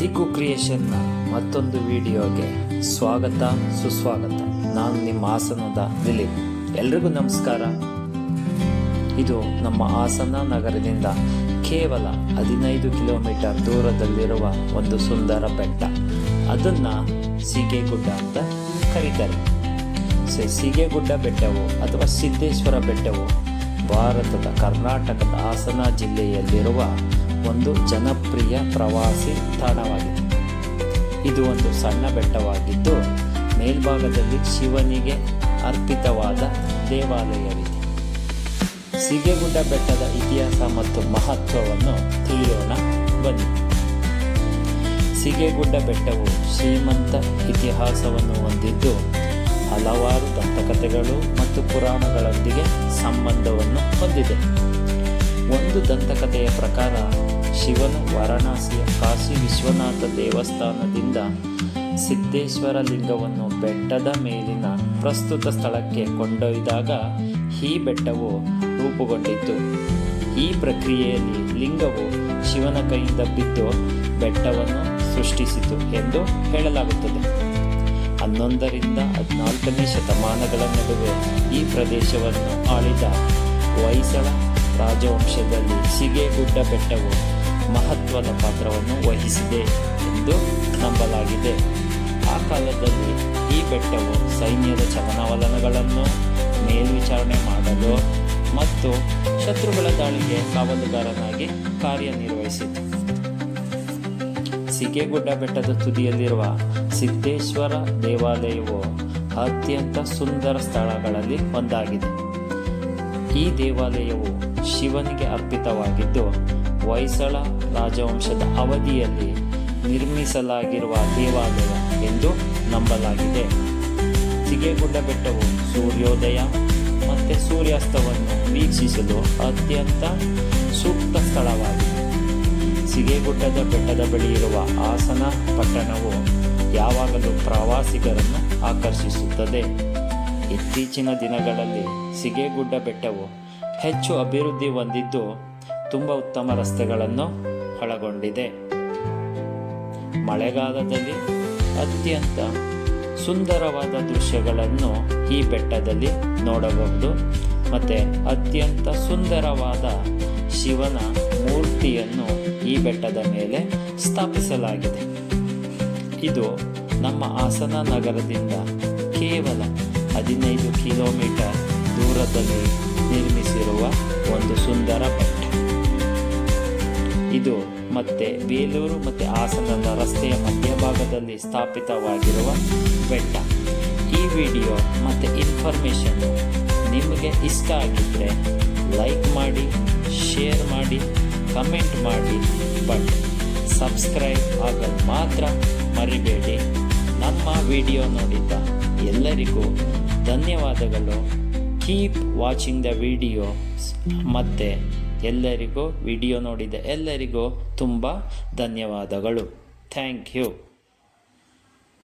ಟಿಕು ಕ್ರಿಯೇಷನ್ನ ಮತ್ತೊಂದು ವಿಡಿಯೋಗೆ ಸ್ವಾಗತ ಸುಸ್ವಾಗತ. ನಾನು ನಿಮ್ಮ ಹಾಸನದ ದಿಲೀಪ್. ಎಲ್ರಿಗೂ ನಮಸ್ಕಾರ. ಇದು ನಮ್ಮ ಹಾಸನ ನಗರದಿಂದ ಕೇವಲ 15 ಕಿಲೋಮೀಟರ್ ದೂರದಲ್ಲಿರುವ ಒಂದು ಸುಂದರ ಬೆಟ್ಟ. ಅದನ್ನು ಸೀಗೆಗುಡ್ಡ ಅಂತ ಕರೀತಾರೆ. ಸೀಗೆಗುಡ್ಡ ಬೆಟ್ಟವು ಅಥವಾ ಸಿದ್ದೇಶ್ವರ ಬೆಟ್ಟವು ಭಾರತದ ಕರ್ನಾಟಕದ ಹಾಸನ ಜಿಲ್ಲೆಯಲ್ಲಿರುವ ಒಂದು ಜನಪ್ರಿಯ ಪ್ರವಾಸಿ ತಾಣವಾಗಿದೆ. ಇದು ಒಂದು ಸಣ್ಣ ಬೆಟ್ಟವಾಗಿದ್ದು ಮೇಲ್ಭಾಗದಲ್ಲಿ ಶಿವನಿಗೆ ಅರ್ಪಿತವಾದ ದೇವಾಲಯವಿದೆ. ಸೀಗೆಗುಡ್ಡ ಬೆಟ್ಟದ ಇತಿಹಾಸ ಮತ್ತು ಮಹತ್ವವನ್ನು ತಿಳಿಯೋಣ ಬನ್ನಿ. ಸೀಗೆಗುಡ್ಡ ಬೆಟ್ಟವು ಶ್ರೀಮಂತ ಇತಿಹಾಸವನ್ನು ಹೊಂದಿದ್ದು ಹಲವಾರು ದಂತಕಥೆಗಳು ಮತ್ತು ಪುರಾಣಗಳೊಂದಿಗೆ ಸಂಬಂಧವನ್ನು ಹೊಂದಿದೆ. ಒಂದು ದಂತಕಥೆಯ ಪ್ರಕಾರ ಶಿವನು ವಾರಣಾಸಿಯ ಕಾಶಿ ವಿಶ್ವನಾಥ ದೇವಸ್ಥಾನದಿಂದ ಸಿದ್ದೇಶ್ವರ ಲಿಂಗವನ್ನು ಬೆಟ್ಟದ ಮೇಲಿನ ಪ್ರಸ್ತುತ ಸ್ಥಳಕ್ಕೆ ಕೊಂಡೊಯ್ದಾಗ ಈ ಬೆಟ್ಟವು ರೂಪುಗೊಂಡಿತು. ಈ ಪ್ರಕ್ರಿಯೆಯಲ್ಲಿ ಲಿಂಗವು ಶಿವನ ಕೈಯಿಂದ ಬಿದ್ದು ಬೆಟ್ಟವನ್ನು ಸೃಷ್ಟಿಸಿತು ಎಂದು ಹೇಳಲಾಗುತ್ತದೆ. 11ರಿಂದ 14ನೇ ಶತಮಾನಗಳ ನಡುವೆ ಈ ಪ್ರದೇಶವನ್ನು ಆಳಿದ ಹೊಯ್ಸಳ ರಾಜವಂಶದಲ್ಲಿ ಸೀಗೆಗುಡ್ಡ ಬೆಟ್ಟವು ಮಹತ್ವದ ಪಾತ್ರವನ್ನು ವಹಿಸಿದೆ ಎಂದು ನಂಬಲಾಗಿದೆ. ಆ ಕಾಲದಲ್ಲಿ ಈ ಬೆಟ್ಟವು ಸೈನ್ಯದ ಚಲನವಲನಗಳನ್ನು ಮೇಲ್ವಿಚಾರಣೆ ಮಾಡಲು ಮತ್ತು ಶತ್ರುಗಳ ದಾಳಿಗೆ ಕಾವಲುಗಾರನಾಗಿ ಕಾರ್ಯನಿರ್ವಹಿಸಿತು. ಸೀಗೆಗುಡ್ಡ ಬೆಟ್ಟದ ತುದಿಯಲ್ಲಿರುವ ಸಿದ್ದೇಶ್ವರ ದೇವಾಲಯವು ಅತ್ಯಂತ ಸುಂದರ ಸ್ಥಳಗಳಲ್ಲಿ ಒಂದಾಗಿದೆ. ಈ ದೇವಾಲಯವು ಶಿವನಿಗೆ ಅರ್ಪಿತವಾಗಿದ್ದು ಹೊಯ್ಸಳ ರಾಜವಂಶದ ಅವಧಿಯಲ್ಲಿ ನಿರ್ಮಿಸಲಾಗಿರುವ ದೇವಾಲಯ ಎಂದು ನಂಬಲಾಗಿದೆ. ಸೀಗೆಗುಡ್ಡ ಬೆಟ್ಟವು ಸೂರ್ಯೋದಯ ಮತ್ತು ಸೂರ್ಯಾಸ್ತವನ್ನು ವೀಕ್ಷಿಸಲು ಅತ್ಯಂತ ಸೂಕ್ತ ಸ್ಥಳವಾಗಿದೆ. ಸೀಗೆಗುಡ್ಡದ ಬೆಟ್ಟದ ಬಳಿ ಇರುವ ಹಾಸನ ಪಟ್ಟಣವು ಯಾವಾಗಲೂ ಪ್ರವಾಸಿಗರನ್ನು ಆಕರ್ಷಿಸುತ್ತದೆ. ಇತ್ತೀಚಿನ ದಿನಗಳಲ್ಲಿ ಸೀಗೆಗುಡ್ಡ ಬೆಟ್ಟವು ಹೆಚ್ಚು ಅಭಿವೃದ್ಧಿ ಹೊಂದಿದ್ದು ತುಂಬ ಉತ್ತಮ ರಸ್ತೆಗಳನ್ನು ಒಳಗೊಂಡಿದೆ. ಮಳೆಗಾಲದಲ್ಲಿ ಅತ್ಯಂತ ಸುಂದರವಾದ ದೃಶ್ಯಗಳನ್ನು ಈ ಬೆಟ್ಟದಲ್ಲಿ ನೋಡಬಹುದು. ಮತ್ತು ಅತ್ಯಂತ ಸುಂದರವಾದ ಶಿವನ ಮೂರ್ತಿಯನ್ನು ಈ ಬೆಟ್ಟದ ಮೇಲೆ ಸ್ಥಾಪಿಸಲಾಗಿದೆ. ಇದು ನಮ್ಮ ಹಾಸನ ನಗರದಿಂದ ಕೇವಲ 15 ಕಿಲೋಮೀಟರ್ ದೂರದಲ್ಲಿ ನಿರ್ಮಿಸಿರುವ ಒಂದು ಸುಂದರ ಬೆಟ್ಟ. ಇದು ಮತ್ತೆ ಬೇಲೂರು ಮತ್ತು ಹಾಸನದ ರಸ್ತೆಯ ಮಧ್ಯಭಾಗದಲ್ಲಿ ಸ್ಥಾಪಿತವಾಗಿರುವ ಬೆಟ್ಟ. ಈ ವಿಡಿಯೋ ಮತ್ತು ಇನ್ಫಾರ್ಮೇಷನ್ ನಿಮಗೆ ಇಷ್ಟ ಆಗಿದ್ದರೆ ಲೈಕ್ ಮಾಡಿ, ಶೇರ್ ಮಾಡಿ, ಕಮೆಂಟ್ ಮಾಡಿ, ಬಟ್ ಸಬ್ಸ್ಕ್ರೈಬ್ ಆಗಲು ಮಾತ್ರ ಮರಿಬೇಡಿ. ನಮ್ಮ ವಿಡಿಯೋ ನೋಡಿದ ಎಲ್ಲರಿಗೂ ಧನ್ಯವಾದಗಳು. Keep watching the videos. ಮತ್ತು ಎಲ್ಲರಿಗೂ ವಿಡಿಯೋ ನೋಡಿದ ಎಲ್ಲರಿಗೂ ತುಂಬ ಧನ್ಯವಾದಗಳು. Thank you.